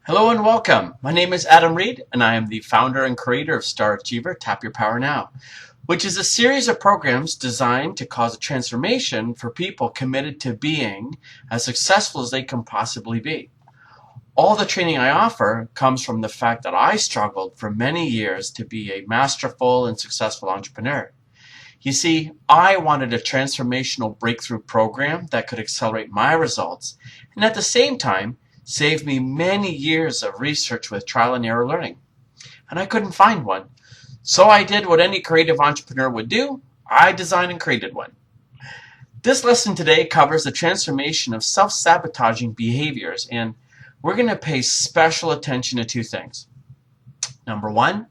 Hello and welcome. My name is Adam Reed, and I am the founder and creator of Star Achiever Tap Your Power Now, which is a series of programs designed to cause a transformation for people committed to being as successful as they can possibly be. All the training I offer comes from the fact that I struggled for many years to be a masterful and successful entrepreneur. You see, I wanted a transformational breakthrough program that could accelerate my results and at the same time saved me many years of research with trial and error learning. And I couldn't find one. So I did what any creative entrepreneur would do. I designed and created one. This lesson today covers the transformation of self-sabotaging behaviors, and we're going to pay special attention to two things. Number one,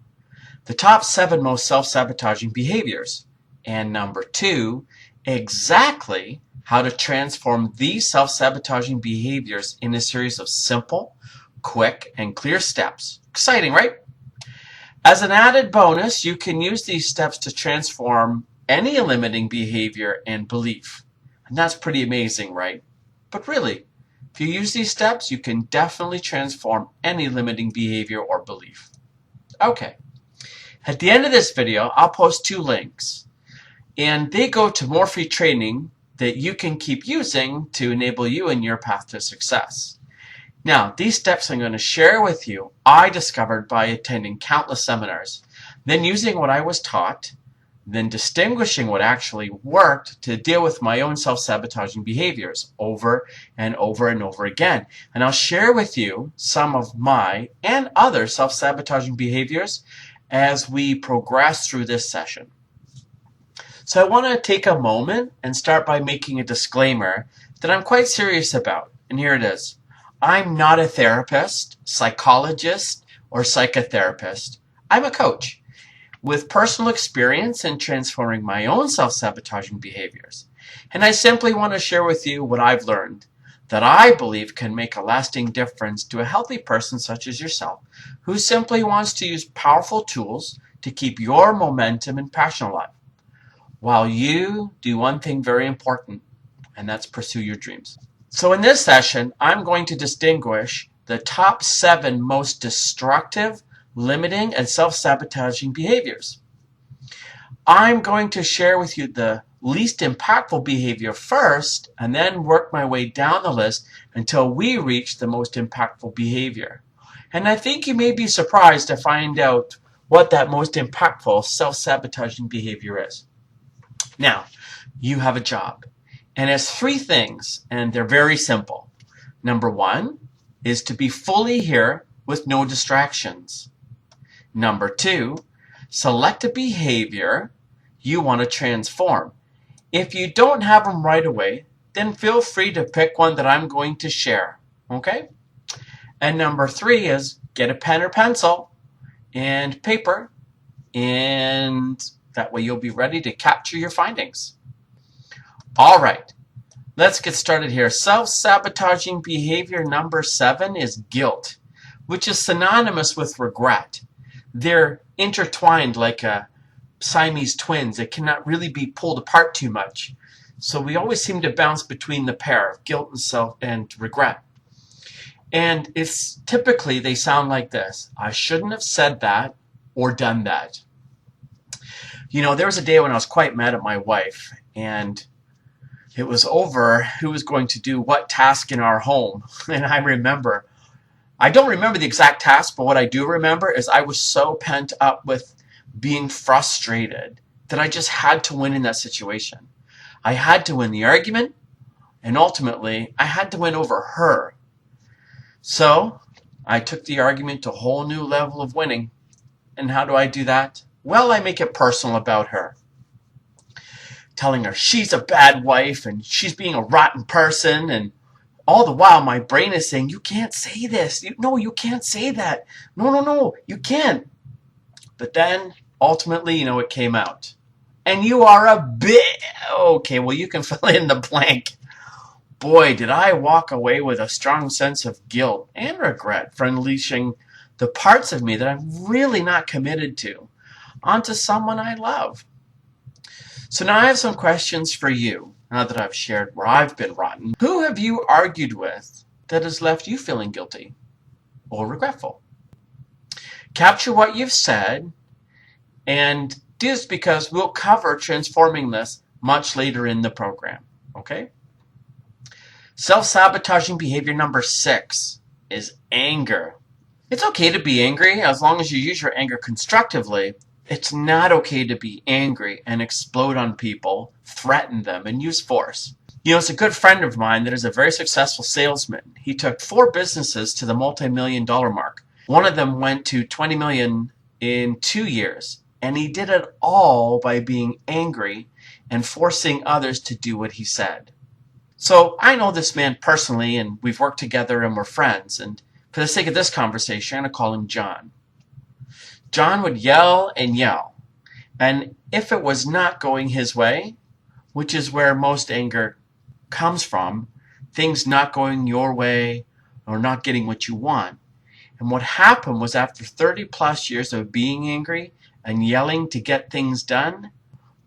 the top 7 most self-sabotaging behaviors. And number 2, exactly how to transform these self-sabotaging behaviors in a series of simple, quick, and clear steps. Exciting, right? As an added bonus, you can use these steps to transform any limiting behavior and belief. And that's pretty amazing, right? But really, if you use these steps, you can definitely transform any limiting behavior or belief. Okay. At the end of this video, I'll post 2 links. And they go to more free training that you can keep using to enable you in your path to success. Now, these steps I'm going to share with you, I discovered by attending countless seminars, then using what I was taught, then distinguishing what actually worked to deal with my own self-sabotaging behaviors over and over and over again. And I'll share with you some of my and other self-sabotaging behaviors as we progress through this session. So I want to take a moment and start by making a disclaimer that I'm quite serious about. And here it is. I'm not a therapist, psychologist, or psychotherapist. I'm a coach with personal experience in transforming my own self-sabotaging behaviors. And I simply want to share with you what I've learned that I believe can make a lasting difference to a healthy person such as yourself, who simply wants to use powerful tools to keep your momentum and passion alive, while you do one thing very important, and that's pursue your dreams. So in this session, I'm going to distinguish the top 7 most destructive, limiting, and self-sabotaging behaviors. I'm going to share with you the least impactful behavior first, and then work my way down the list until we reach the most impactful behavior. And I think you may be surprised to find out what that most impactful self-sabotaging behavior is. Now, you have a job, and it's 3 things, and they're very simple. Number 1 is to be fully here with no distractions. Number 2, select a behavior you want to transform. If you don't have them right away, then feel free to pick one that I'm going to share, okay? And number 3 is get a pen or pencil and paper, and that way you'll be ready to capture your findings. All right, let's get started here. Self-sabotaging behavior number 7 is guilt, which is synonymous with regret. They're intertwined like Siamese twins. It cannot really be pulled apart too much. So we always seem to bounce between the pair of guilt and regret. And it's typically, they sound like this: I shouldn't have said that or done that. You know, there was a day when I was quite mad at my wife, and it was over who was going to do what task in our home. And I don't remember the exact task, but what I do remember is I was so pent up with being frustrated that I just had to win in that situation. I had to win the argument, and ultimately, I had to win over her. So I took the argument to a whole new level of winning. And how do I do that? Well, I make it personal about her, telling her she's a bad wife and she's being a rotten person, and all the while my brain is saying, you can't say this. No, you can't say that. No, you can't. But then, ultimately, it came out. And you are a bit... Okay, well, you can fill in the blank. Boy, did I walk away with a strong sense of guilt and regret for unleashing the parts of me that I'm really not committed to onto someone I love. So now I have some questions for you, now that I've shared where I've been rotten. Who have you argued with that has left you feeling guilty? or regretful. Capture what you've said, and do this because we'll cover transforming this much later in the program. Okay? Self-sabotaging behavior number 6 is anger. It's okay to be angry as long as you use your anger constructively. It's not okay to be angry and explode on people, threaten them, and use force. It's a good friend of mine that is a very successful salesman. He took 4 businesses to the multi-million-dollar mark. One of them went to 20 million in 2 years, and he did it all by being angry and forcing others to do what he said. So I know this man personally, and we've worked together and we're friends, and for the sake of this conversation, I'm going to call him John. John would yell and yell, and if it was not going his way, which is where most anger comes from, things not going your way or not getting what you want. And what happened was, after 30 plus years of being angry and yelling to get things done,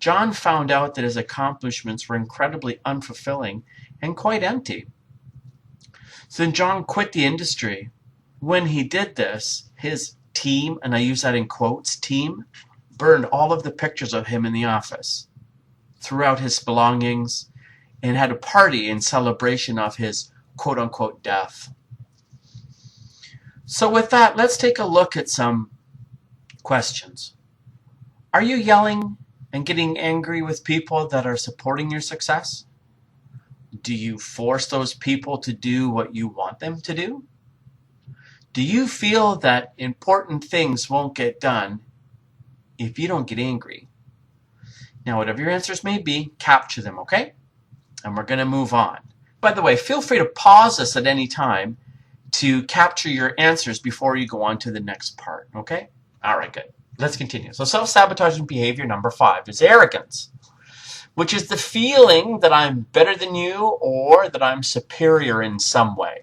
John found out that his accomplishments were incredibly unfulfilling and quite empty. So then John quit the industry. When he did this, his team, and I use that in quotes, team, burned all of the pictures of him in the office, threw out his belongings, and had a party in celebration of his quote-unquote death. So with that, let's take a look at some questions. Are you yelling and getting angry with people that are supporting your success? Do you force those people to do what you want them to do? Do you feel that important things won't get done if you don't get angry? Now, whatever your answers may be, capture them, okay? And we're going to move on. By the way, feel free to pause this at any time to capture your answers before you go on to the next part, okay? All right, good. Let's continue. So self-sabotaging behavior number 5 is arrogance, which is the feeling that I'm better than you or that I'm superior in some way.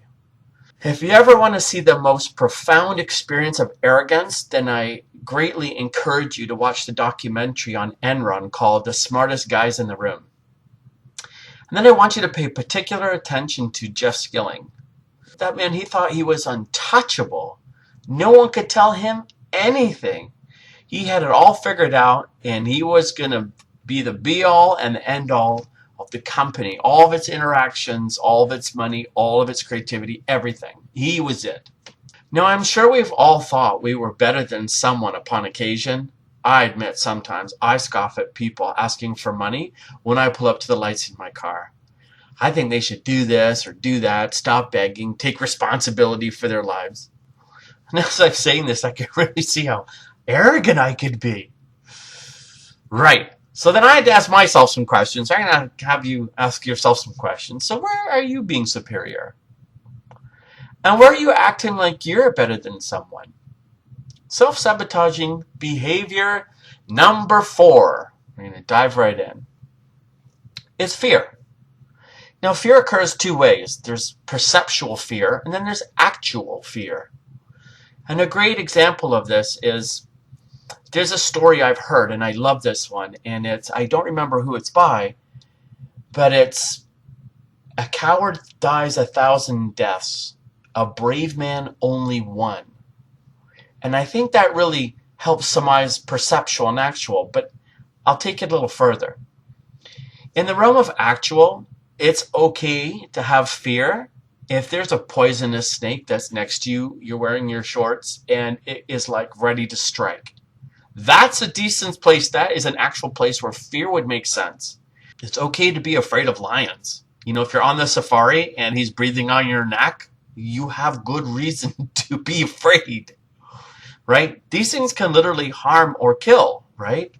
If you ever want to see the most profound experience of arrogance, then I greatly encourage you to watch the documentary on Enron called The Smartest Guys in the Room. And then I want you to pay particular attention to Jeff Skilling. That man, he thought he was untouchable. No one could tell him anything. He had it all figured out, and he was going to be the be-all and the end-all of the company. All of its interactions, all of its money, all of its creativity, everything. He was it. Now, I'm sure we've all thought we were better than someone upon occasion. I admit sometimes I scoff at people asking for money when I pull up to the lights in my car. I think they should do this or do that, stop begging, take responsibility for their lives. And as I'm saying this, I can really see how arrogant I could be. Right. So then I had to ask myself some questions. I'm going to have you ask yourself some questions. So where are you being superior? And where are you acting like you're better than someone? Self-sabotaging behavior number 4. We're going to dive right in. Is fear. Now, fear occurs 2 ways. There's perceptual fear, and then there's actual fear. And a great example of this is, there's a story I've heard, and I love this one, and I don't remember who it's by, but it's, a coward dies 1,000 deaths, a brave man only one. And I think that really helps summarize perceptual and actual, but I'll take it a little further. In the realm of actual, it's okay to have fear if there's a poisonous snake that's next to you, you're wearing your shorts, and it is like ready to strike. That's a decent place. That is an actual place where fear would make sense. It's okay to be afraid of lions. If you're on the safari and he's breathing on your neck, you have good reason to be afraid, right? These things can literally harm or kill, right?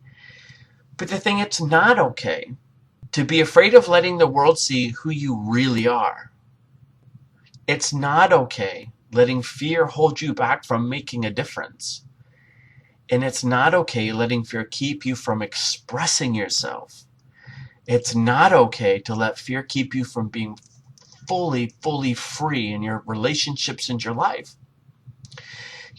But the thing, it's not okay to be afraid of letting the world see who you really are. It's not okay letting fear hold you back from making a difference. And it's not okay letting fear keep you from expressing yourself. It's not okay to let fear keep you from being fully free in your relationships and your life.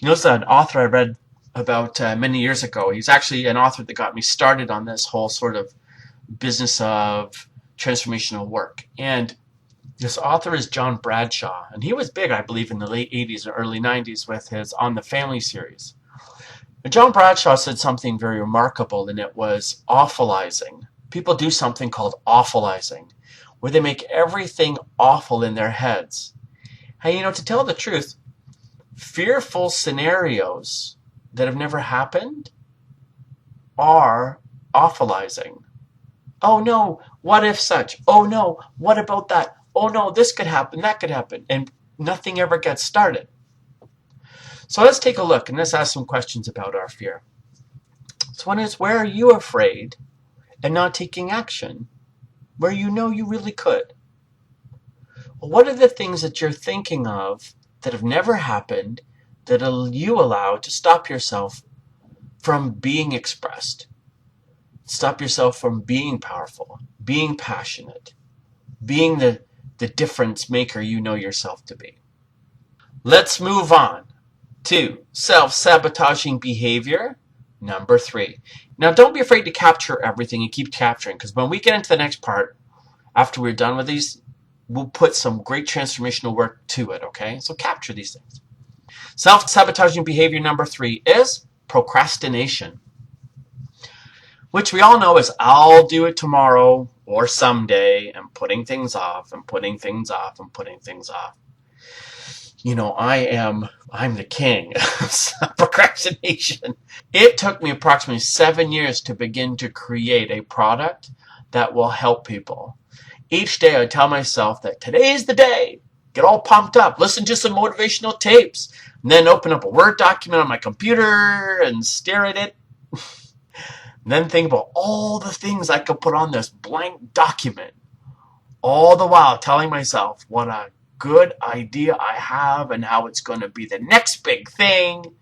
There's an author I read about many years ago. He's actually an author that got me started on this whole sort of business of transformational work. And This author is John Bradshaw, and he was big, I believe, in the late 80s or early 90s with his On the Family series. And John Bradshaw said something very remarkable, and it was awfulizing. People do something called awfulizing, where they make everything awful in their heads. Hey, to tell the truth, fearful scenarios that have never happened are awfulizing. Oh no, what if such? Oh no, what about that? Oh no, this could happen, that could happen. And nothing ever gets started. So let's take a look and let's ask some questions about our fear. So one is, where are you afraid and not taking action where you know you really could? Well, what are the things that you're thinking of that have never happened that you allow to stop yourself from being expressed? Stop yourself from being powerful, being passionate, being the difference maker you know yourself to be. Let's move on to self-sabotaging behavior number 3. Now, don't be afraid to capture everything and keep capturing, because when we get into the next part, after we're done with these, we'll put some great transformational work to it, okay? So capture these things. Self-sabotaging behavior number 3 is procrastination, which we all know is I'll do it tomorrow or someday, and putting things off and putting things off and putting things off. I'm the king of procrastination. It took me approximately 7 years to begin to create a product that will help people. Each day I tell myself that today's the day. Get all pumped up, listen to some motivational tapes, and then open up a Word document on my computer and stare at it. And then think about all the things I could put on this blank document. All the while telling myself what a good idea I have and how it's going to be the next big thing.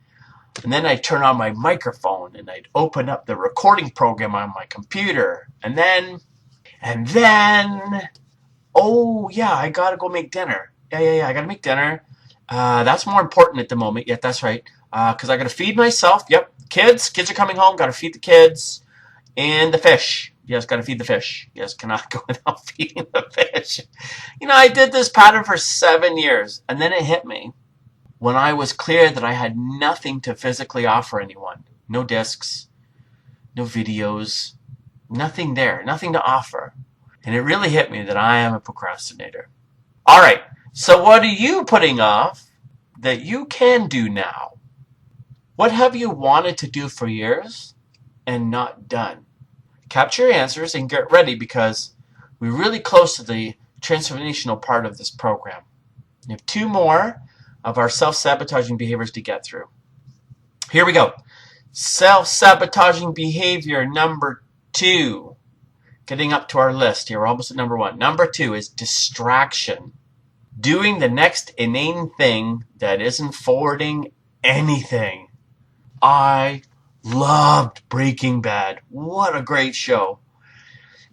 And then I'd turn on my microphone and I'd open up the recording program on my computer. And then, oh yeah, I gotta go make dinner. Yeah, I gotta make dinner. That's more important at the moment. Yeah, that's right. Because I gotta feed myself. Yep, kids are coming home. Gotta feed the kids and the fish. Yes, gotta feed the fish. Yes, cannot go without feeding the fish. I did this pattern for 7 years, and then it hit me when I was clear that I had nothing to physically offer anyone. No discs, no videos, nothing there, nothing to offer. And it really hit me that I am a procrastinator. All right, so what are you putting off that you can do now? What have you wanted to do for years and not done? Capture your answers and get ready, because we're really close to the transformational part of this program. We have 2 more of our self-sabotaging behaviors to get through. Here we go. Self-sabotaging behavior number 2. Getting up to our list here. We're almost at number 1. Number 2 is distraction. Doing the next inane thing that isn't forwarding anything. I loved Breaking Bad. What a great show.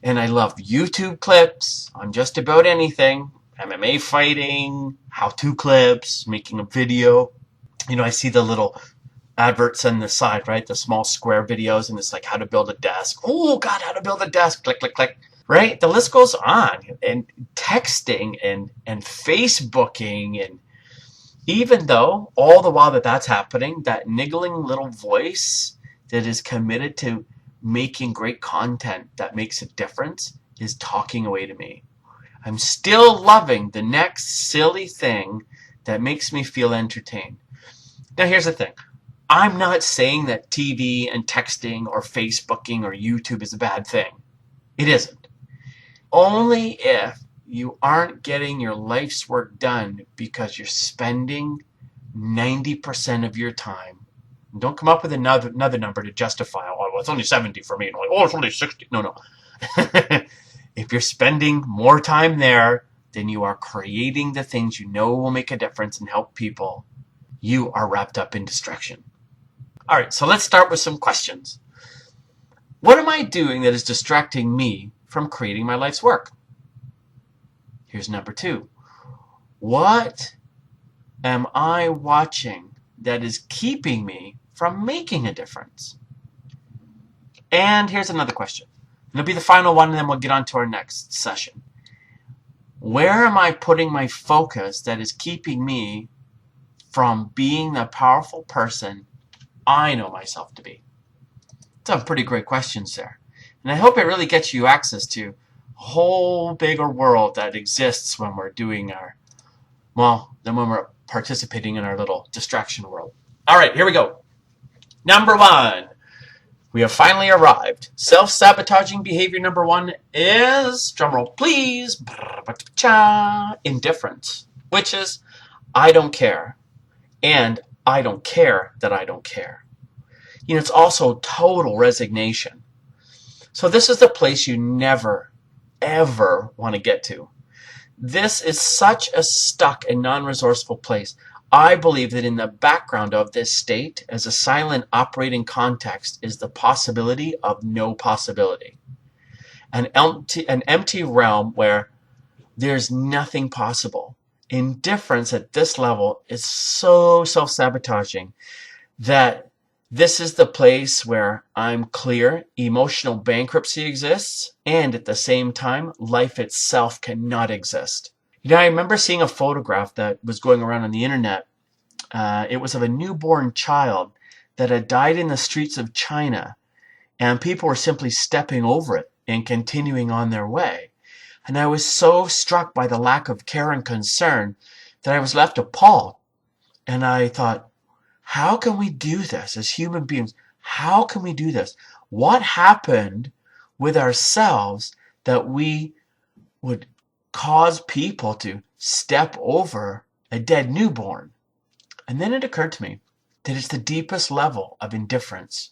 And I loved YouTube clips on just about anything. MMA fighting, how-to clips, making a video. I see the little adverts on the side, right? The small square videos, and it's like how to build a desk. Oh, God, how to build a desk. Click, click, click. Right? The list goes on. And texting and Facebooking, and even though all the while that's happening, that niggling little voice that is committed to making great content that makes a difference is talking away to me. I'm still loving the next silly thing that makes me feel entertained. Now, here's the thing. I'm not saying that TV and texting or Facebooking or YouTube is a bad thing. It isn't. Only if you aren't getting your life's work done because you're spending 90% of your time. Don't come up with another number to justify, oh, well, it's only 70 for me. Oh, it's only 60. No. If you're spending more time there than you are creating the things you know will make a difference and help people, you are wrapped up in distraction. All right, so let's start with some questions. What am I doing that is distracting me from creating my life's work? Here's number 2. What am I watching that is keeping me from making a difference? And here's another question. It'll be the final one, and then we'll get on to our next session. Where am I putting my focus that is keeping me from being the powerful person I know myself to be? Some pretty great questions there. And I hope it really gets you access to a whole bigger world that exists when we're doing then when we're participating in our little distraction world. All right, here we go. Number 1. We have finally arrived. Self-sabotaging behavior number 1 is, drumroll please, indifference, which is I don't care, and I don't care that I don't care. It's also total resignation. So this is the place you never, ever want to get to. This is such a stuck and non-resourceful place. I believe that in the background of this state, as a silent operating context, is the possibility of no possibility. An empty realm where there's nothing possible. Indifference at this level is so self-sabotaging that this is the place where I'm clear emotional bankruptcy exists, and at the same time, life itself cannot exist. I remember seeing a photograph that was going around on the internet. It was of a newborn child that had died in the streets of China, and people were simply stepping over it and continuing on their way. And I was so struck by the lack of care and concern that I was left appalled. And I thought, how can we do this as human beings? How can we do this? What happened with ourselves that we would cause people to step over a dead newborn? And then it occurred to me that it's the deepest level of indifference,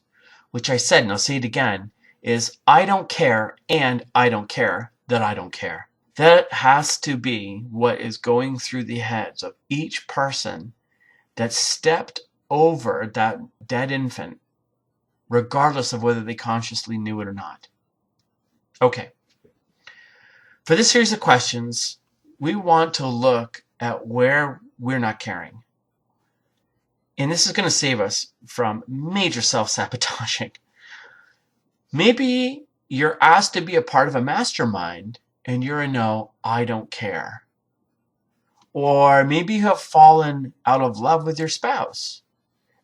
which I said, and I'll say it again, is I don't care and I don't care that I don't care. That has to be what is going through the heads of each person that stepped over that dead infant, regardless of whether they consciously knew it or not. Okay. For this series of questions, we want to look at where we're not caring. And this is going to save us from major self-sabotaging. Maybe you're asked to be a part of a mastermind and you're a no, I don't care. Or maybe you have fallen out of love with your spouse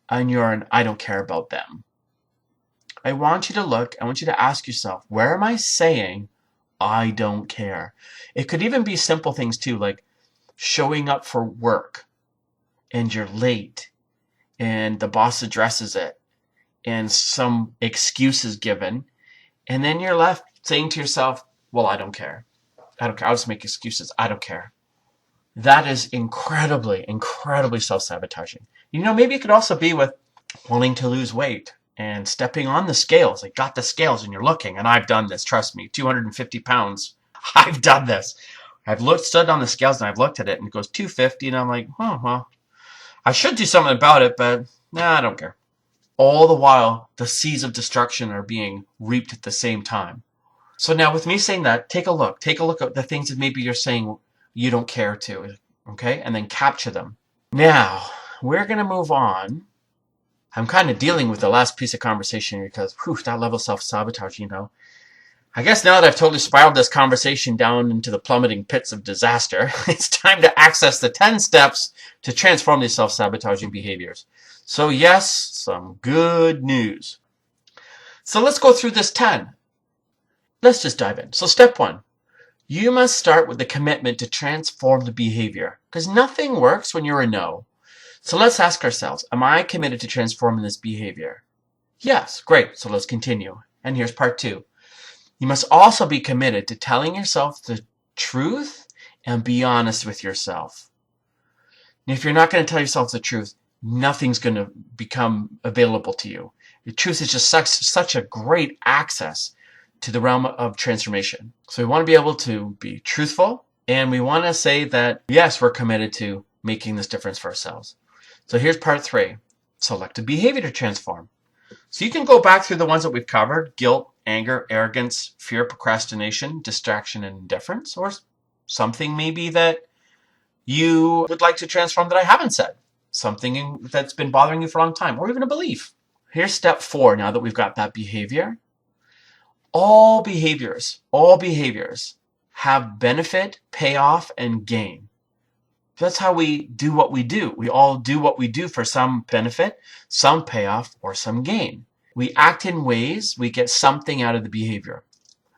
and you're an I don't care about them. I want you to ask yourself, where am I saying I don't care? It could even be simple things too, like showing up for work and you're late and the boss addresses it and some excuse is given, and then you're left saying to yourself, well, I don't care. I don't care. I'll just make excuses. I don't care. That is incredibly, incredibly self-sabotaging. Maybe it could also be with wanting to lose weight and stepping on the scales. Like, got the scales and you're looking, and I've done this, trust me, 250 pounds. I've done this. I've stood on the scales and I've looked at it and it goes 250 and I'm like, oh, well, I should do something about it, but I don't care. All the while, the seeds of destruction are being reaped at the same time. So now with me saying that, take a look. Take a look at the things that maybe you're saying you don't care to, okay? And then capture them. Now, we're going to move on. I'm kind of dealing with the last piece of conversation here because, that level of self-sabotage, I guess now that I've totally spiraled this conversation down into the plummeting pits of disaster, it's time to access the 10 steps to transform these self-sabotaging behaviors. So yes, some good news. So let's go through this 10. Let's just dive in. So step 1, you must start with the commitment to transform the behavior because nothing works when you're a no. So let's ask ourselves, am I committed to transforming this behavior? Yes, great. So let's continue. And here's part 2. You must also be committed to telling yourself the truth and be honest with yourself. And if you're not going to tell yourself the truth, nothing's going to become available to you. The truth is just such a great access to the realm of transformation. So we want to be able to be truthful, and we want to say that, yes, we're committed to making this difference for ourselves. So here's part 3. Select a behavior to transform. So you can go back through the ones that we've covered: guilt, anger, arrogance, fear, procrastination, distraction, and indifference, or something maybe that you would like to transform that I haven't said, something that's been bothering you for a long time, or even a belief. Here's step 4 now that we've got that behavior. All behaviors have benefit, payoff, and gain. That's how we do what we do. We all do what we do for some benefit, some payoff, or some gain. We act in ways we get something out of the behavior.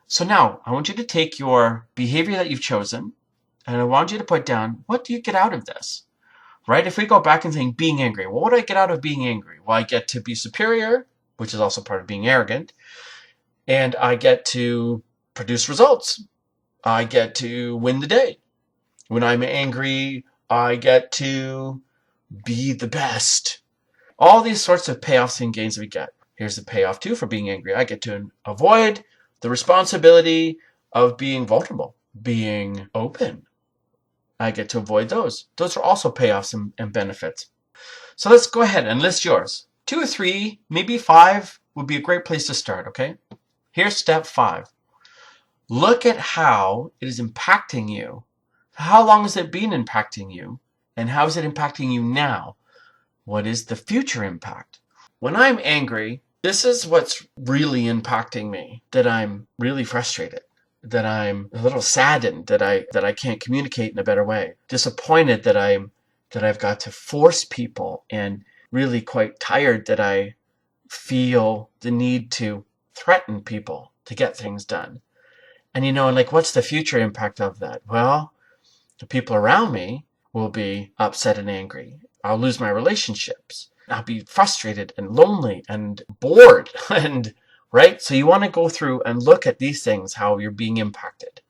So now I want you to take your behavior that you've chosen and I want you to put down, what do you get out of this? Right? If we go back and think being angry, well, what do I get out of being angry? Well, I get to be superior, which is also part of being arrogant, and I get to produce results. I get to win the day. When I'm angry, I get to be the best. All these sorts of payoffs and gains we get. Here's the payoff too for being angry. I get to avoid the responsibility of being vulnerable, being open. I get to avoid those. Those are also payoffs and benefits. So let's go ahead and list yours. 2 or 3, maybe 5 would be a great place to start, okay? Here's step 5. Look at how it is impacting you. How long has it been impacting you? And how is it impacting you now? What is the future impact? When I'm angry, this is what's really impacting me. That I'm really frustrated. That I'm a little saddened that I can't communicate in a better way. Disappointed that I've got to force people, and really quite tired that I feel the need to threaten people to get things done. And like, what's the future impact of that? Well, the people around me will be upset and angry. I'll lose my relationships. I'll be frustrated and lonely and bored. And right? So you want to go through and look at these things, how you're being impacted.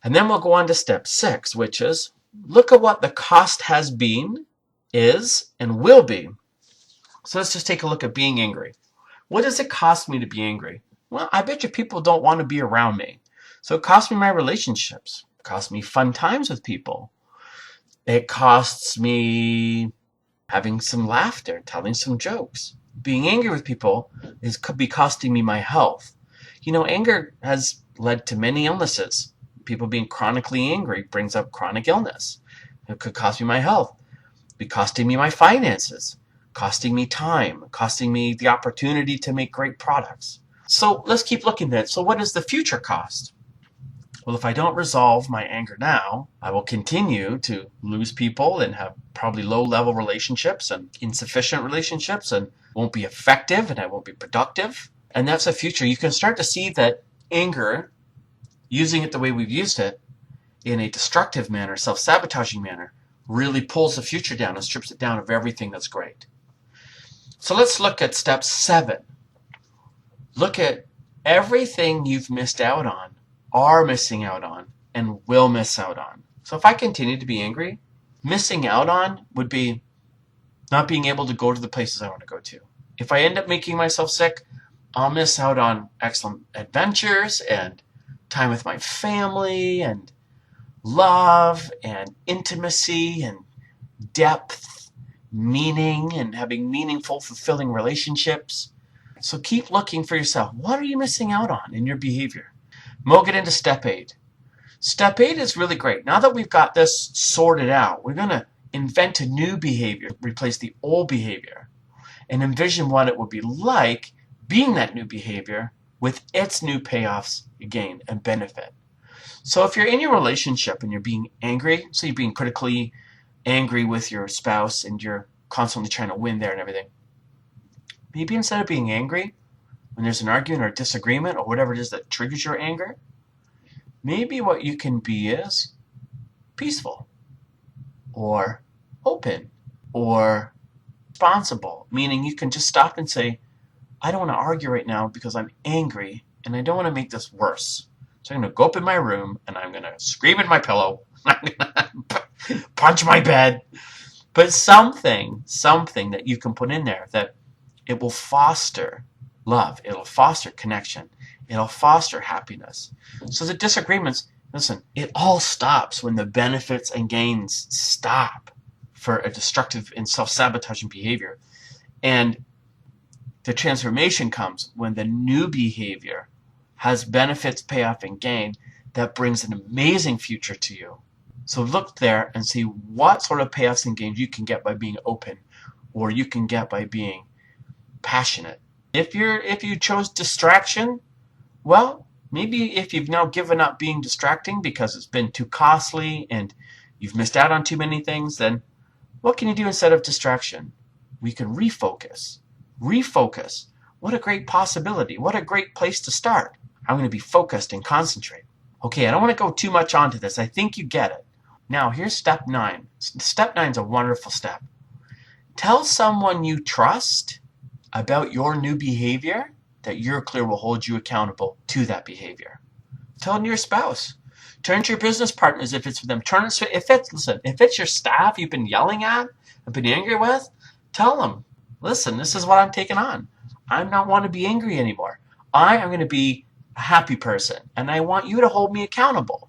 And then we'll go on to step 6, which is look at what the cost has been, is, and will be. So let's just take a look at being angry. What does it cost me to be angry? Well, I bet you people don't want to be around me. So it costs me my relationships. It costs me fun times with people. It costs me having some laughter, telling some jokes. Being angry with people could be costing me my health. Anger has led to many illnesses. People being chronically angry brings up chronic illness. It could cost me my health. Be costing me my finances, costing me time, costing me the opportunity to make great products. So let's keep looking at it. So what is the future cost? Well, if I don't resolve my anger now, I will continue to lose people and have probably low-level relationships and insufficient relationships and won't be effective and I won't be productive. And that's the future. You can start to see that anger, using it the way we've used it, in a destructive manner, self-sabotaging manner, really pulls the future down and strips it down of everything that's great. So let's look at step 7. Look at everything you've missed out on, are missing out on, and will miss out on. So if I continue to be angry, missing out on would be not being able to go to the places I want to go to. If I end up making myself sick, I'll miss out on excellent adventures and time with my family and love and intimacy and depth, meaning, and having meaningful, fulfilling relationships. So keep looking for yourself. What are you missing out on in your behavior? We'll get into step 8. Step 8 is really great. Now that we've got this sorted out, we're going to invent a new behavior, replace the old behavior, and envision what it would be like being that new behavior with its new payoffs, gain, and benefit. So if you're in your relationship and you're being angry, so you're being critically angry with your spouse and you're constantly trying to win there and everything, maybe instead of being angry when there's an argument or a disagreement or whatever it is that triggers your anger, maybe what you can be is peaceful or open or responsible, meaning you can just stop and say, I don't want to argue right now because I'm angry and I don't want to make this worse. So I'm going to go up in my room and I'm going to scream at my pillow. I'm going to punch my bed. But something that you can put in there that it will foster love. It'll foster connection. It'll foster happiness. So the disagreements, listen, it all stops when the benefits and gains stop for a destructive and self-sabotaging behavior. And the transformation comes when the new behavior has benefits, payoff, and gain that brings an amazing future to you. So look there and see what sort of payoffs and gains you can get by being open, or you can get by being passionate. If you chose distraction, well, Maybe if you've now given up being distracting because it's been too costly and you've missed out on too many things, then what can you do instead of distraction? We can refocus. Refocus. What a great possibility. What a great place to start. I'm going to be focused and concentrate. Okay, I don't want to go too much onto this. I think you get it. Now, here's step 9. Step 9 is a wonderful step. Tell someone you trust about your new behavior that you're clear will hold you accountable to that behavior. Tell your spouse. Turn to your business partners if it's for them. If it's your staff you've been yelling at, have been angry with, tell them, listen, this is what I'm taking on. I don't want to be angry anymore. I am going to be a happy person, and I want you to hold me accountable.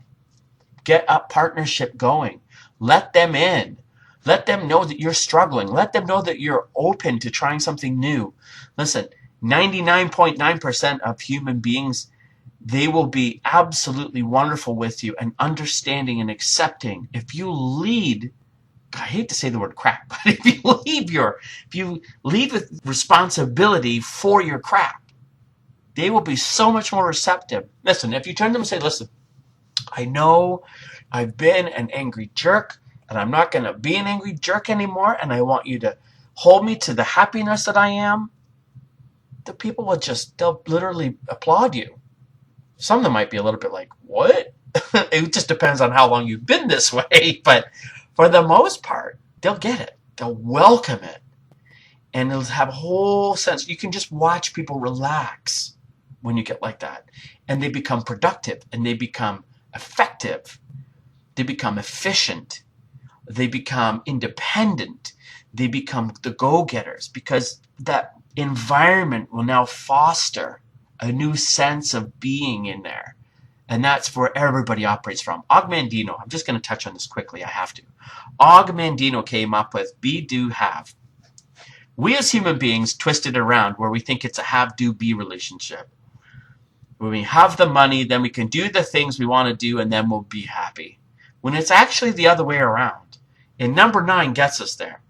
Get a partnership going. Let them in. Let them know that you're struggling. Let them know that you're open to trying something new. Listen, 99.9% of human beings, they will be absolutely wonderful with you and understanding and accepting. If you lead, I hate to say the word crap, but if you lead with responsibility for your crap, they will be so much more receptive. Listen, if you turn to them and say, listen, I know I've been an angry jerk, and I'm not going to be an angry jerk anymore, and I want you to hold me to the happiness that I am, the people will they'll literally applaud you. Some of them might be a little bit like, what? It just depends on how long you've been this way, but for the most part, they'll get it. They'll welcome it. And it'll have a whole sense. You can just watch people relax when you get like that. And they become productive, and they become effective. They become efficient. They become independent. They become the go-getters, because that environment will now foster a new sense of being in there. And that's where everybody operates from. Og Mandino, I'm just going to touch on this quickly. I have to. Og Mandino came up with be, do, have. We as human beings twist it around where we think it's a have, do, be relationship. When we have the money, then we can do the things we want to do, and then we'll be happy. When it's actually the other way around. And number 9 gets us there.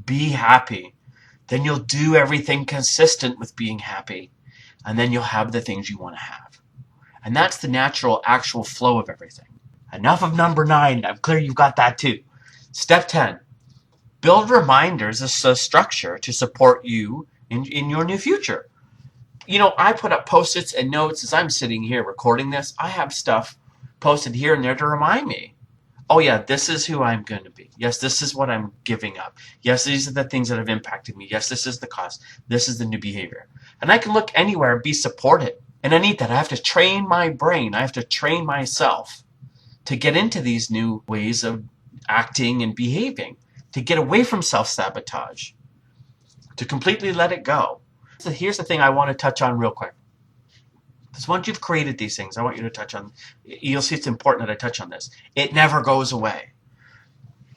Be happy. Then you'll do everything consistent with being happy. And then you'll have the things you want to have. And that's the natural, actual flow of everything. Enough of number 9. I'm clear you've got that too. Step 10. Build reminders as a structure to support you in your new future. You know, I put up Post-its and notes as I'm sitting here recording this. I have stuff posted here and there to remind me. Oh yeah, this is who I'm going to be. Yes, this is what I'm giving up. Yes, these are the things that have impacted me. Yes, this is the cost. This is the new behavior. And I can look anywhere and be supported. And I need that. I have to train my brain. I have to train myself to get into these new ways of acting and behaving, to get away from self-sabotage, to completely let it go. So here's the thing I want to touch on real quick. Because once you've created these things, I want you to touch on, you'll see it's important that I touch on this. It never goes away.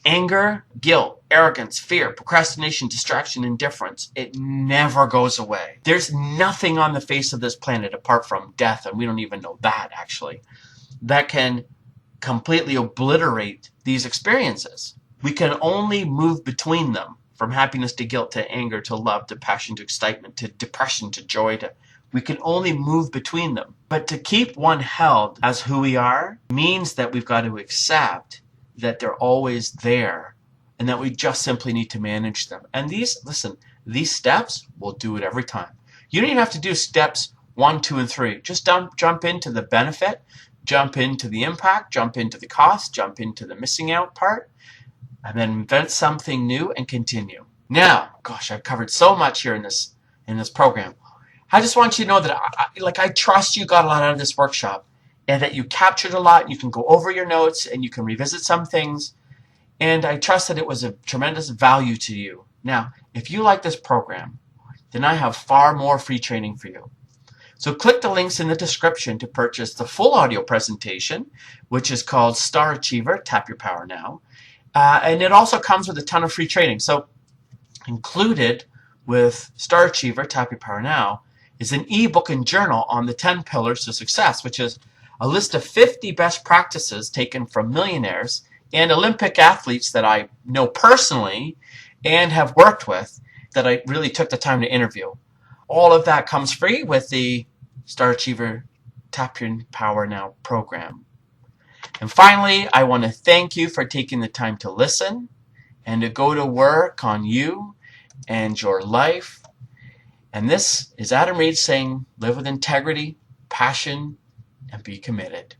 Anger, guilt, arrogance, fear, procrastination, distraction, indifference, it never goes away. There's nothing on the face of this planet apart from death, and we don't even know that actually, that can completely obliterate these experiences. We can only move between them, from happiness to guilt to anger to love to passion to excitement to depression to joy to... We can only move between them. But to keep one held as who we are means that we've got to accept that they're always there and that we just simply need to manage them. And these steps will do it every time. You don't even have to do steps 1, 2, and 3. Just jump into the benefit, jump into the impact, jump into the cost, jump into the missing out part, and then invent something new and continue. Now, gosh, I've covered so much here in this program. I just want you to know that I trust you got a lot out of this workshop, and that you captured a lot. You can go over your notes and you can revisit some things. And I trust that it was a tremendous value to you. Now, if you like this program, then I have far more free training for you. So click the links in the description to purchase the full audio presentation, which is called Star Achiever, Tap Your Power Now. And it also comes with a ton of free training. So included with Star Achiever, Tap Your Power Now, is an ebook and journal on the 10 pillars to success, which is a list of 50 best practices taken from millionaires and Olympic athletes that I know personally and have worked with that I really took the time to interview. All of that comes free with the Star Achiever Tap Your Power Now program. And finally, I want to thank you for taking the time to listen and to go to work on you and your life. And this is Adam Reed saying, live with integrity, passion, and be committed.